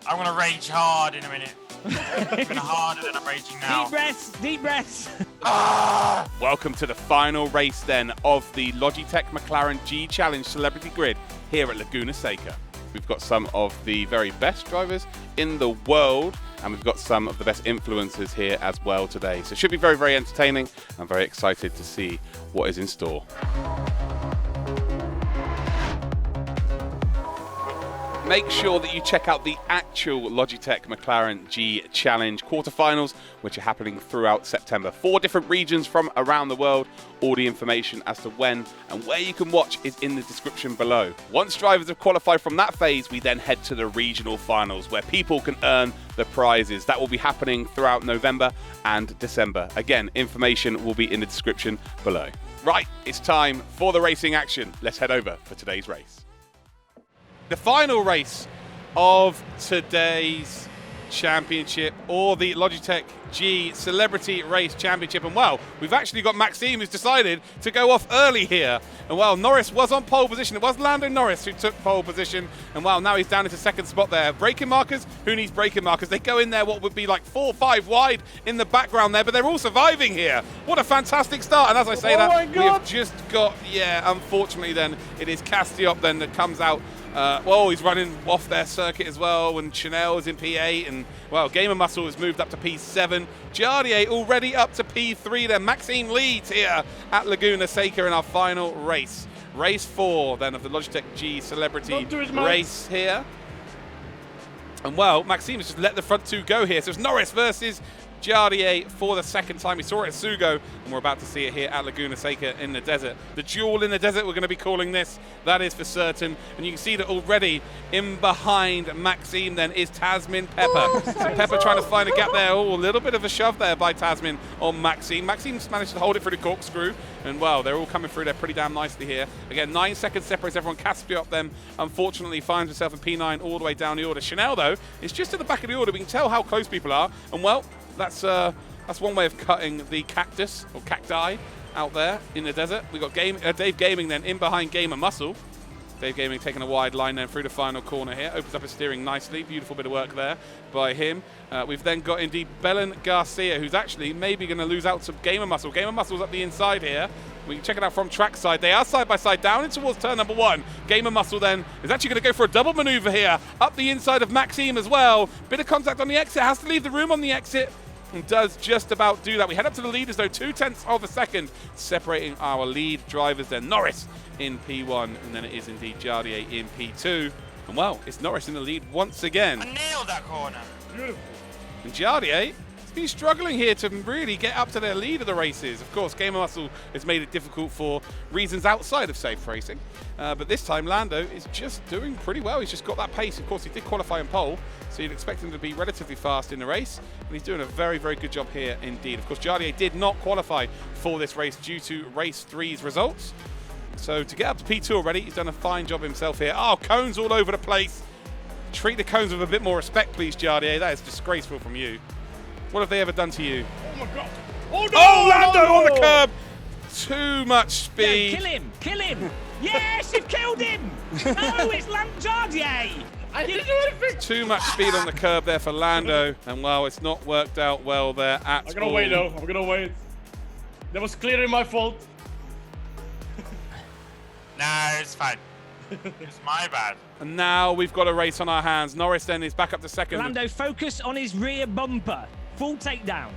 I'm gonna rage hard in a minute. Even harder than I'm raging now. Deep breaths, deep breaths. Welcome to the final race then of the Logitech McLaren G Challenge Celebrity Grid here at Laguna Seca. We've got some of the very best drivers in the world, and we've got some of the best influencers here as well today. So it should be very, very entertaining. I'm very excited to see what is in store. Make sure that you check out the actual Logitech McLaren G Challenge quarterfinals, which are happening throughout September. 4 different regions from around the world. All the information as to when and where you can watch is in the description below. Once drivers have qualified from that phase, we then head to the regional finals, where people can earn the prizes. That will be happening throughout November and December. Again, information will be in the description below. Right, it's time for the racing action. Let's head over for today's race. The final race of today's championship, or the Logitech G Celebrity Race Championship. And well, we've actually got Maxime who's decided to go off early here. And well, Norris was on pole position. It was Lando Norris who took pole position. And well, now he's down into second spot there. Braking markers, who needs braking markers? They go in there what would be like 4 or 5 wide in the background there, but they're all surviving here. What a fantastic start. And as I say that, we have just got, unfortunately then, it is KASTIOP then that comes out. Well, he's running off their circuit as well, and Channell is in P8, and well, GamerMuscle has moved up to P7. Jardier already up to P3 then. Maxime leads here at Laguna Seca in our final race. Race 4 then of the Logitech G Celebrity race here. And well, Maxime has just let the front 2 go here. So it's Norris versus Jardier for the second time. We saw it at Sugo, and we're about to see it here at Laguna Seca in the desert. The duel in the desert, we're going to be calling this. That is for certain. And you can see that already in behind Maxime then is Tasmin Pepper. So Pepper trying to find a gap there. Oh, a little bit of a shove there by Tasmin on Maxime. Maxime's managed to hold it through the corkscrew. And well, they're all coming through there pretty damn nicely here. Again, 9 seconds separates everyone. KASTIOP then, unfortunately, finds himself in P9 all the way down the order. Channell, though, is just at the back of the order. We can tell how close people are. And well, that's one way of cutting the cactus, or cacti, out there in the desert. We've got Dave Gaming then in behind GamerMuscle. Dave Gaming taking a wide line then through the final corner here. Opens up his steering nicely. Beautiful bit of work there by him. We've then got indeed Belen Garcia, who's actually maybe going to lose out to GamerMuscle. GamerMuscle's up the inside here. We can check it out from trackside. They are side by side down in towards turn number 1. GamerMuscle then is actually going to go for a double maneuver here. Up the inside of Maxime as well. Bit of contact on the exit. Has to leave the room on the exit. And does just about do that. We head up to the leaders though, 0.2 of a second separating our lead drivers then. Norris in P1, and then it is indeed Jardier in P2. And well, it's Norris in the lead once again. I nailed that corner. Beautiful. And Jardier has been struggling here to really get up to their lead of the races. Of course, GamerMuscle has made it difficult for reasons outside of safe racing. But this time, Lando is just doing pretty well. He's just got that pace. Of course, he did qualify in pole, so you'd expect him to be relatively fast in the race. And he's doing a very, very good job here indeed. Of course, Jardier did not qualify for this race due to race 3's results. So to get up to P2 already, he's done a fine job himself here. Oh, cones all over the place. Treat the cones with a bit more respect, please, Jardier. That is disgraceful from you. What have they ever done to you? Oh my God! Oh no! Oh, Lando on the curb! Too much speed. No, kill him! Kill him! Yes, you've killed him! No, it's Jardier! I didn't do anything! Too much speed on the curb there for Lando, and well, it's not worked out well there at all. I'm gonna wait though. I'm gonna wait. That was clearly my fault. No, it's fine. It's my bad. And now we've got a race on our hands. Norris then is back up to second. Lando, focus on his rear bumper. Full takedown.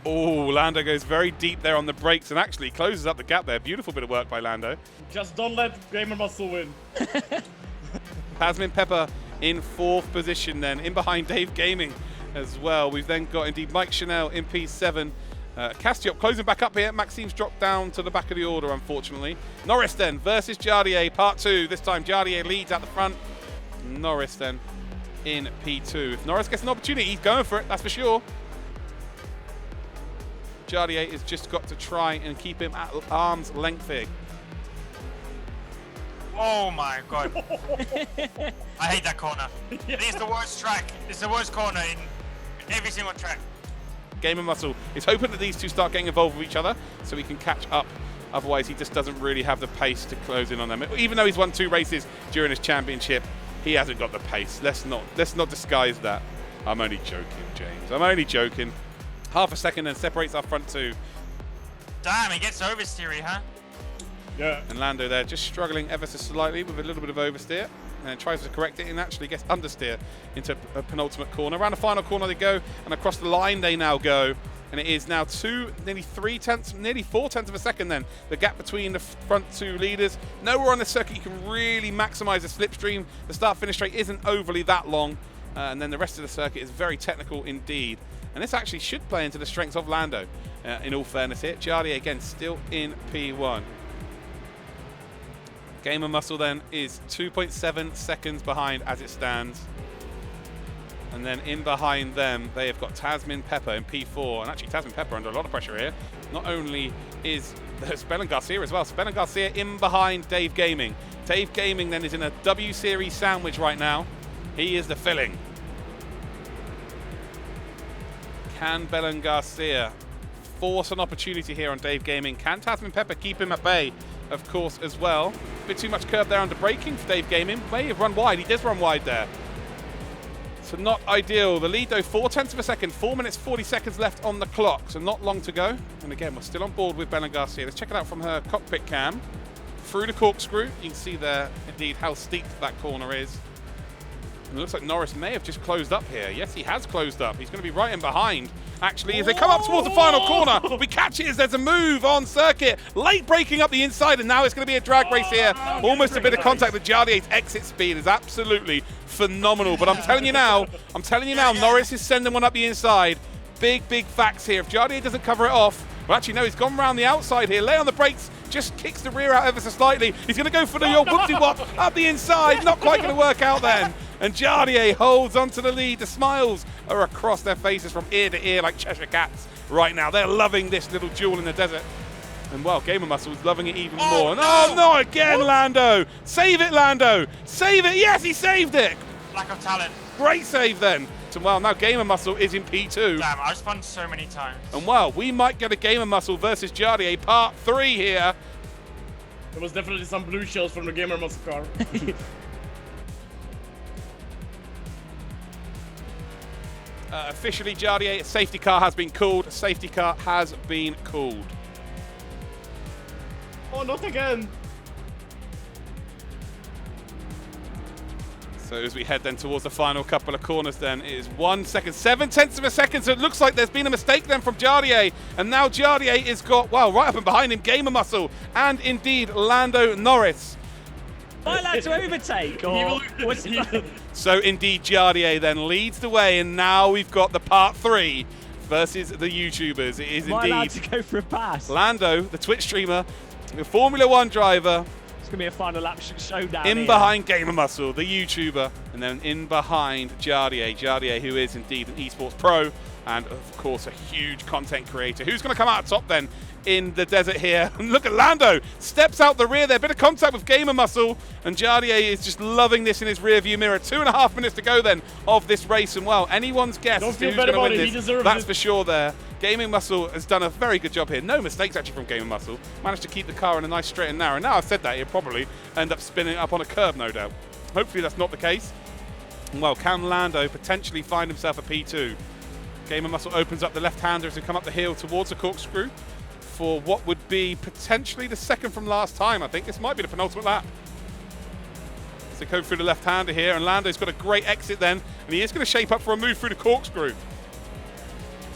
Oh, Lando goes very deep there on the brakes and actually closes up the gap there. Beautiful bit of work by Lando. Just don't let GamerMuscle win. Tasmin Pepper in 4th position then, in behind Dave Gaming as well. We've then got indeed Mike Channell in P7. KASTIOP closing back up here. Maxime's dropped down to the back of the order, unfortunately. Norris then versus Jardier, part 2. This time Jardier leads at the front. Norris then in P2. If Norris gets an opportunity, he's going for it, that's for sure. Jardier has just got to try and keep him at arm's length here. Oh my God. I hate that corner. It is the worst track. It's the worst corner in every single track. GamerMuscle is hoping that these two start getting involved with each other so we can catch up Otherwise, he just doesn't really have the pace to close in on them. Even though he's won 2 races during his championship, he hasn't got the pace. Let's not disguise that. I'm only joking, James. I'm only joking. Half a second then separates our front 2. Damn, he gets oversteery, huh? Yeah. And Lando there just struggling ever so slightly with a little bit of oversteer. And tries to correct it and actually gets understeer into a penultimate corner. Around the final corner they go, and across the line they now go. And it is now nearly 4 tenths of a second then. The gap between the front 2 leaders. Nowhere on the circuit you can really maximize the slipstream. The start-finish straight isn't overly that long. And then the rest of the circuit is very technical indeed. And this actually should play into the strengths of Lando, in all fairness here. Giardia again still in P1. GamerMuscle then is 2.7 seconds behind as it stands. And then in behind them, they have got Tasmin Pepper in P4. And actually, Tasmin Pepper under a lot of pressure here. Not only is there's Belen Garcia as well. So Belen Garcia in behind Dave Gaming. Dave Gaming then is in a W Series sandwich right now. He is the filling. Can Belen Garcia force an opportunity here on Dave Gaming? Can Tasmin Pepper keep him at bay, of course, as well? A bit too much curb there under braking for Dave Gaming. May have run wide. He does run wide there. So not ideal. The lead, though, 4 tenths of a second. 4 minutes, 40 seconds left on the clock. So not long to go. And again, we're still on board with Belen Garcia. Let's check it out from her cockpit cam. Through the corkscrew. You can see there, indeed, how steep that corner is. And it looks like Norris may have just closed up here. Yes, he has closed up. He's going to be right in behind, actually, as they come up towards the final corner. We catch it as there's a move on circuit. Late braking up the inside, and now it's going to be a drag race here. Almost a bit of contact. The Jardier's exit speed is absolutely phenomenal. But I'm telling you now, Norris is sending one up the inside. Big facts here. If Jardier doesn't cover it off, well, actually, no, he's gone around the outside here. Lay on the brakes, just kicks the rear out ever so slightly. He's going to go for the old whoopsie wop up the inside. Not quite going to work out then. And Jardier holds onto the lead. The smiles are across their faces from ear to ear like Cheshire cats right now. They're loving this little duel in the desert. And, well, GamerMuscle is loving it even more. And, oh, no, again, Lando. Save it, Lando. Save it. Yes, he saved it. Lack of talent. Great save then. So, well, now GamerMuscle is in P2. Damn, I spun so many times. And, well, we might get a GamerMuscle versus Jardier part 3 here. There was definitely some blue shells from the GamerMuscle car. Officially, Jardier, safety car has been called. Safety car has been called. Oh, not again. So as we head then towards the final couple of corners then, it is 1 second, 7 tenths of a second. So it looks like there's been a mistake then from Jardier. And now Jardier has got, well, right up and behind him, GamerMuscle and indeed Lando Norris. Am I allowed to overtake? Or what's it? So indeed Jardier then leads the way, and now we've got the part 3 versus the YouTubers. It is Am I allowed indeed to go for a pass? Lando, the Twitch streamer, the Formula 1 driver, It's going to be a final lap showdown in here. behind GamerMuscle, the YouTuber, and then in behind Jardier. Jardier, who is indeed an esports pro, and of course a huge content creator. Who's going to come out top then in the desert here? And look at Lando, steps out the rear there, bit of contact with GamerMuscle, and Jardier is just loving this in his rear view mirror. 2.5 minutes to go then of this race, and well, anyone's guess Don't as to feel who's bad going to about win it. He this, deserves that's it. for sure there. GamerMuscle has done a very good job here. No mistakes actually from GamerMuscle. Managed to keep the car in a nice straight and narrow. Now I've said that, he'll probably end up spinning up on a curb, no doubt. Hopefully that's not the case. And well, can Lando potentially find himself a P2? GamerMuscle opens up the left-hander as we come up the hill towards the corkscrew for what would be potentially the second from last time, I think. This might be the penultimate lap. So they go through the left-hander here, and Lando's got a great exit then, and he is going to shape up for a move through the corkscrew.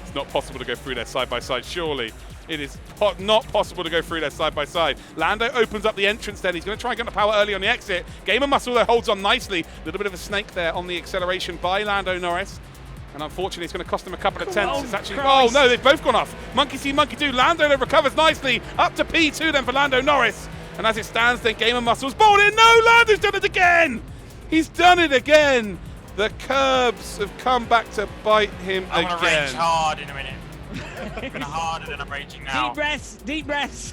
It's not possible to go through there side-by-side, surely. It is not possible to go through there side-by-side. Lando opens up the entrance then. He's going to try and get the power early on the exit. GamerMuscle, though, holds on nicely. A little bit of a snake there on the acceleration by Lando Norris. And unfortunately, it's going to cost them a couple of tenths. It's actually, oh no, they've both gone off. Monkey see, monkey do. Lando recovers nicely. Up to P2 then for Lando Norris. And as it stands, then GamerMuscle's balled in. No, Lando's done it again. He's done it again. The curbs have come back to bite him I'm going to rage again. hard in a minute. Even harder than I'm raging now. Deep breaths, deep breaths.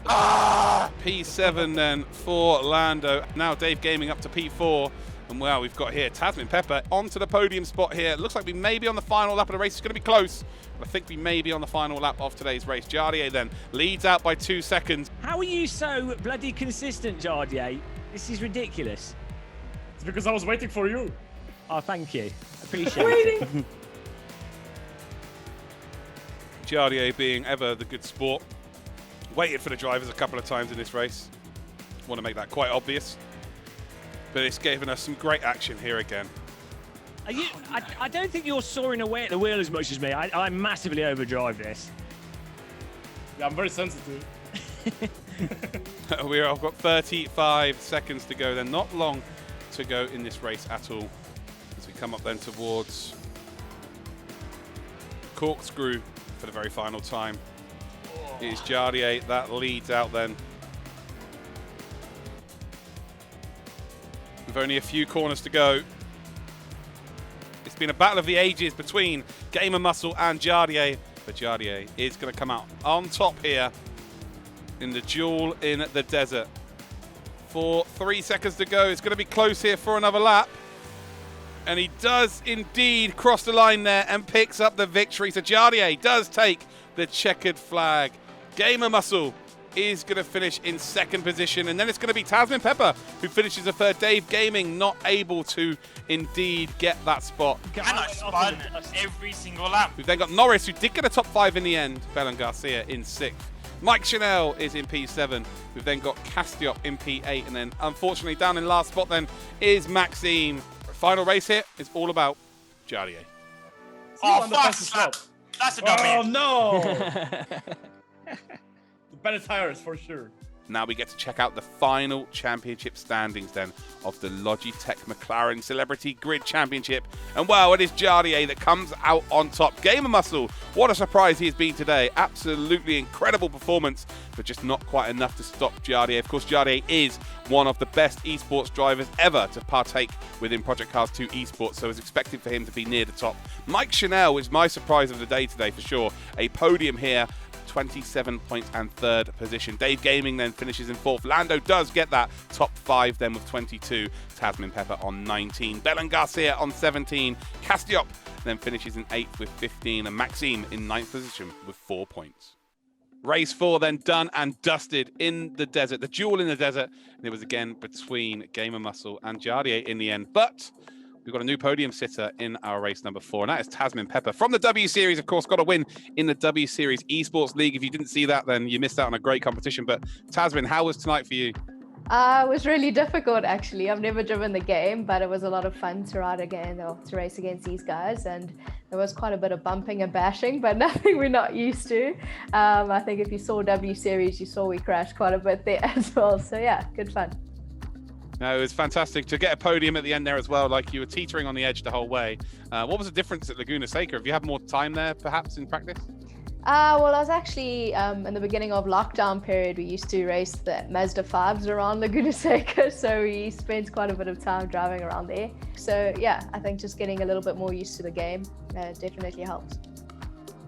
P7 then for Lando. Now Dave Gaming up to P4. And well, we've got here Tasmin Pepper onto the podium spot here. Looks like we may be on the final lap of the race. It's going to be close, but I think we may be on the final lap of today's race. Jardier then leads out by 2 seconds. How are you so bloody consistent, Jardier? This is ridiculous. It's because I was waiting for you. Oh, thank you. Appreciate it. Giardia being ever the good sport. Waited for the drivers a couple of times in this race. Want to make that quite obvious. But it's given us some great action here again. Are you, I don't think you're soaring away at the wheel as much as me. I massively overdrive this. Yeah, I'm very sensitive. We've got 35 seconds to go then. Not long to go in this race at all. As we come up then towards corkscrew for the very final time. It is Jardier that leads out then. With only a few corners to go. It's been a battle of the ages between GamerMuscle and Jardier, but Jardier is going to come out on top here in the duel in the desert. 3 seconds to go. It's going to be close here for another lap. And he does indeed cross the line there and picks up the victory. So Jardier does take the checkered flag. GamerMuscle is going to finish in 2nd position, and then it's going to be Tasmin Pepper who finishes a 3rd. Dave Gaming not able to indeed get that spot. And I spun every single lap. We've then got Norris, who did get a top 5 in the end. Belen Garcia in 6th. Mike Channell is in P7. We've then got KASTIOP in P8, and then unfortunately down in last spot then is Maxime. Final race here is all about Jardier. Oh, fuck! That's a dummy. Oh, no! The better tires, for sure. Now we get to check out the final championship standings then of the Logitech McLaren Celebrity Grid Championship. And well, it is Jardier that comes out on top. GamerMuscle, what a surprise he has been today. Absolutely incredible performance, but just not quite enough to stop Jardier. Of course, Jardier is one of the best esports drivers ever to partake within Project Cars 2 esports, so it's expected for him to be near the top. Mike Channell is my surprise of the day today for sure. A podium here. 27 points and 3rd position. Dave Gaming then finishes in 4th. Lando does get that top 5 then with 22. Tasmin Pepper on 19. Belen Garcia on 17. KASTIOP then finishes in 8th with 15. And Maxime in 9th position with 4 points. Race 4 then done and dusted in the desert. The duel in the desert. And it was again between GamerMuscle and Jardier in the end. But we've got a new podium sitter in our race number 4, and that is Tasmin Pepper from the W Series. Of course, got a win in the W Series Esports League. If you didn't see that, then you missed out on a great competition. But Tasmin, how was tonight for you? It was really difficult, actually. I've never driven the game, but it was a lot of fun to ride again or to race against these guys. And there was quite a bit of bumping and bashing, but nothing we're not used to. I think if you saw W Series, you saw we crashed quite a bit there as well. So yeah, good fun. No, it was fantastic to get a podium at the end there as well. Like, you were teetering on the edge the whole way. What was the difference at Laguna Seca? Have you had more time there, perhaps, in practice? Well, I was actually, in the beginning of lockdown period, we used to race the Mazda 5s around Laguna Seca, so we spent quite a bit of time driving around there. So yeah, I think just getting a little bit more used to the game definitely helps.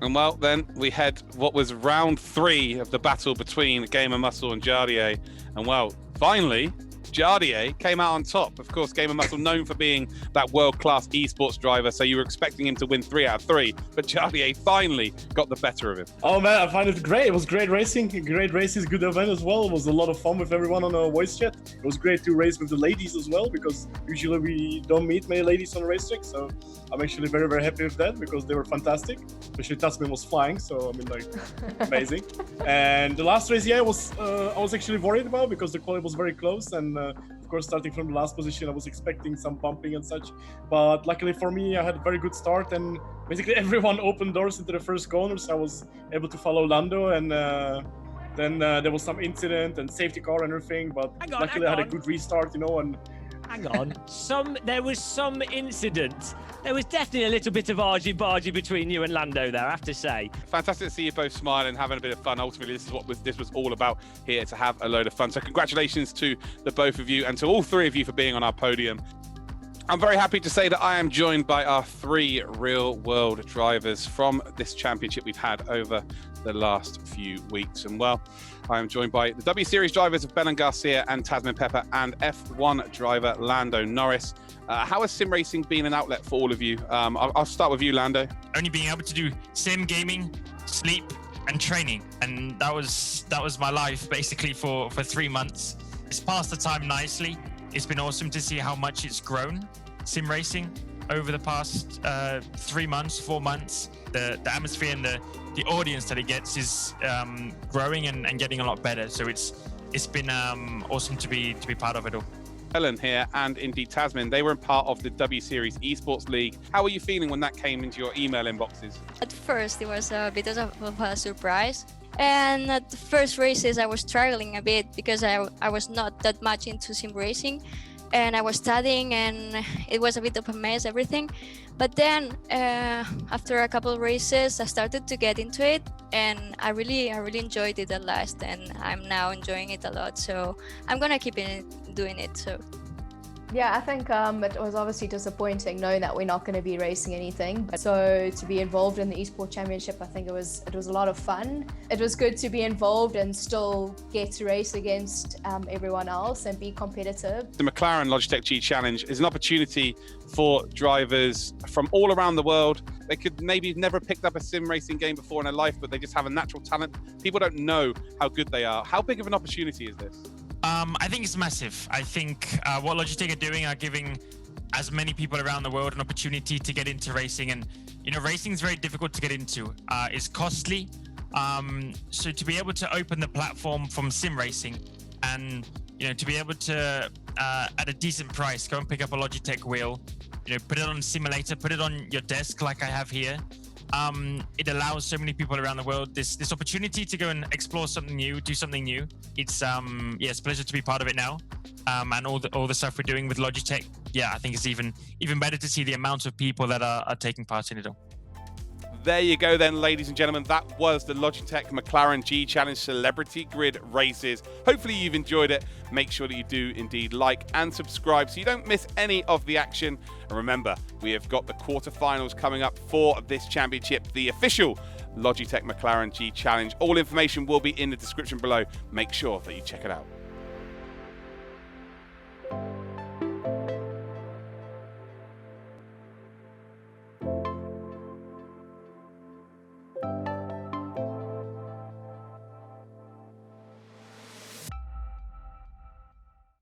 And well, then we had what was round 3 of the battle between GamerMuscle and Jardier. And well, finally, Jardier came out on top. Of course, GamerMuscle known for being that world-class esports driver, so you were expecting him to win 3 out of 3, but Jardier finally got the better of him. Oh man, I find it great. It was great racing, great races, good event as well. It was a lot of fun with everyone on a voice chat. It was great to race with the ladies as well, because usually we don't meet many ladies on a racetrack, so I'm actually very, very happy with that, because they were fantastic. Especially Tasmin was flying, so I mean, like, amazing. And the last race, yeah, I was actually worried about, because the quality was very close, and of course, starting from the last position, I was expecting some bumping and such. But luckily for me, I had a very good start, and basically everyone opened doors into the first corner, so I was able to follow Lando, and then there was some incident and safety car and everything, but luckily I had a good restart, you know, and hang on. There was some incident. There was definitely a little bit of argy-bargy between you and Lando there, I have to say. Fantastic to see you both smiling and having a bit of fun. Ultimately, this is what this was all about here, to have a load of fun. So congratulations to the both of you and to all 3 of you for being on our podium. I'm very happy to say that I am joined by our 3 real-world drivers from this championship we've had over the last few weeks. And well, I am joined by the W Series drivers of Belen Garcia and Tasmin Pepper and F1 driver Lando Norris. How has sim racing been an outlet for all of you? I'll start with you, Lando. Only being able to do sim gaming, sleep, and training, and that was my life basically for 3 months. It's passed the time nicely. It's been awesome to see how much it's grown, sim racing, over the past 3 months, 4 months. The atmosphere and the audience that it gets is growing and getting a lot better. So it's been awesome to be part of it all. Belen here and indeed Tasmin, they were in part of the W Series Esports League. How were you feeling when that came into your email inboxes? At first, it was a bit of a surprise. And at the first races, I was struggling a bit because I was not that much into sim racing. And I was studying and it was a bit of a mess, everything. But then after a couple of races, I started to get into it and I really enjoyed it at last, and I'm now enjoying it a lot. So I'm gonna keep doing it. So. Yeah, I think it was obviously disappointing knowing that we're not going to be racing anything. But so to be involved in the Esports Championship, I think it was a lot of fun. It was good to be involved and still get to race against everyone else and be competitive. The McLaren Logitech G Challenge is an opportunity for drivers from all around the world. They could maybe never picked up a sim racing game before in their life, but they just have a natural talent. People don't know how good they are. How big of an opportunity is this? I think it's massive. I think what Logitech are doing are giving as many people around the world an opportunity to get into racing. And, you know, racing is very difficult to get into. It's costly. So to be able to open the platform from sim racing and, you know, to be able to, at a decent price, go and pick up a Logitech wheel, you know, put it on a simulator, put it on your desk like I have here. It allows so many people around the world this opportunity to go and explore something new, do something new. It's it's a pleasure to be part of it now, and all the stuff we're doing with Logitech. Yeah, I think it's even better to see the amount of people that are taking part in it all. There you go then, ladies and gentlemen. That was the Logitech McLaren G Challenge Celebrity Grid Races. Hopefully you've enjoyed it. Make sure that you do indeed like and subscribe so you don't miss any of the action. And remember, we have got the quarterfinals coming up for this championship, the official Logitech McLaren G Challenge. All information will be in the description below. Make sure that you check it out.